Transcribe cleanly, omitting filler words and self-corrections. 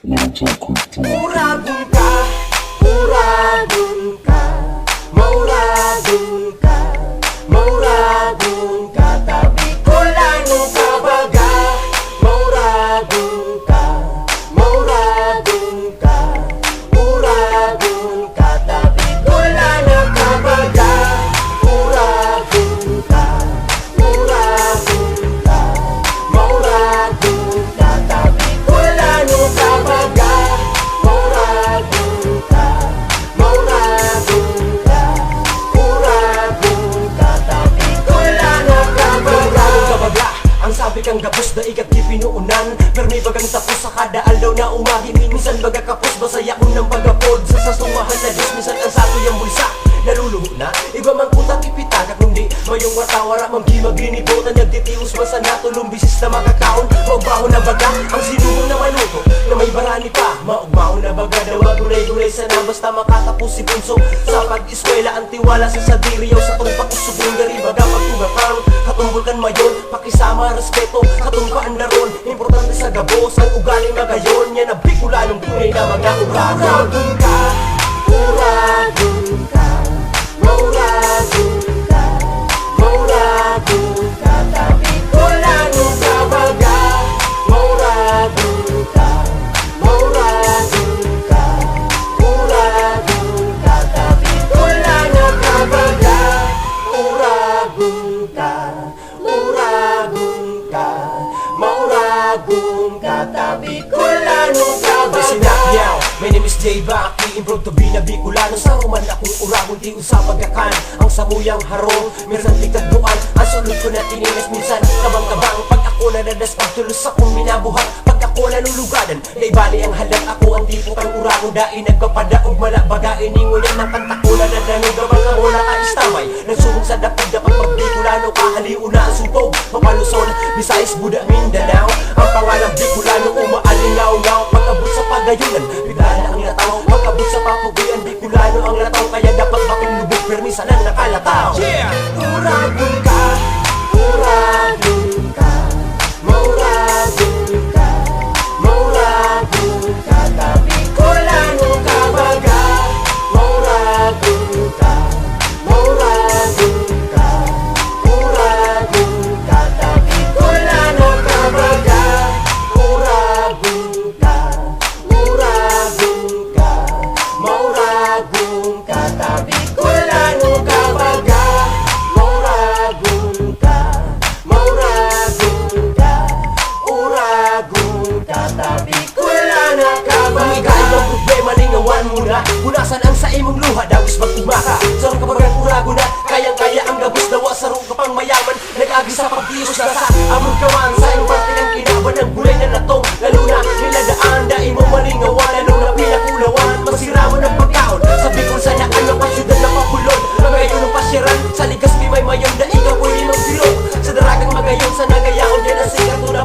Uragon ka, uragon ka, mauragon ka, mauragon ka, tabi ko lalo ka baga. Mauragon ka, mauragon ka, uragon ka, tabi ko lalo ka baga. Uragon ka, uragon ka, mauragon ka, tabi ko lalo ka baga. Mauragon ka, mauragon ka, uragon ka, tabi ko lalo ka baga. Ang sabi kang gapos na ikat di pinuunan, pero may bagang tapos sa kada alaw na umahi. Minsan baga kapos, basaya ko ng pagapod sa sasumahan na Diyos. Minsan ang sato yung bulsa, naluluho na iba mang kutak ipitaga kundi mayong watawara mamgi maglinibutan. Nagtitius man sa natulong bisis na makakaon. Maugbaho na baga ang sinubong na maluto na may barani pa. Maugbaho na baga daw magulay-gulay sana basta makatapos si bunso sa pag-eskwela. Ang tiwala sa sadiriyaw sa tumpak usubong dari baga pagtugapang katumbol kan mayon pakisama respeto katong paandaron. Importante sa gabos ang ugaling magayon niya na bikulanong tunay na mga uragon ka, uragon ka, mauragon ka, mauragon ka, tabi ko lalo ka baga. Mauragon ka, mauragon ka, uragon ka, tabi ko lalo ka baga. Uragon ka, uragon ka, mauragon ka, tabi ko lalo ka baga. My name is Jay Baki, improve to be na Bicolano. Sa ruman akong uragon, di usapag akan ang samuyang harong, minsan tigtagduan. Ang sulod ko na tinilas, minsan kabang-kabang. Pag ako nadadas, pagtulos akong minabuhan. Pag ako nalulugadan, day bali ang halang. Ako ang tipo kang uragon, dai nagpapadaog malabaga. Iningulan ng kanta ko na nadangog. Gabang ka mula ka istamay, nagsubong sa dapig. Dapat pag Bicolano, kahaliw na ang suntog. Papaluson, Visayas, Buda, Mindanao. Ang pangalang Bicolano, umaalingaw-ngaw. Pag-abot sa pagayunan, bigla na ang lataw. Pag-abot sa papuguyan, Bicolano ang lataw. Kaya dapat bakong lubog, permisa ng nakalataw. Uragon ka, uragon ka, mauragon ka, mauragon ka, tabi ko lalo ka baga. Mauragon ka, mauragon ka, uragon ka, tabi ko lalo ka baga. Uragon ka, uragon ka, mauragon ka, tabi ko lalo ka baga. Mauragon ka, mauragon ka, uragon ka, tabi ko lalo ka baga. Ibang problema lingawan mo na, punasan ang sa imong luha, dawis mag-umaka. Sarong kapag ang uragon na, kayang-kaya ang gabos dawa. Sarong kapang mayaman, nag-agi sa pagdios na sa among kawan. Sa iyong parte ng kinaban ng gulay na natong, lalo na niladaan, dahil mo malingawan. Lalo na pinakulawan, masirawan ng pagkaon. Sa Bicol sa naan ng pasyudad na papulod, magayon ng pasyaran, sa ligas may mayon, da ikaw pwede magbilog. Sa daragang magayon, sa nagayaon, yan ang sikat na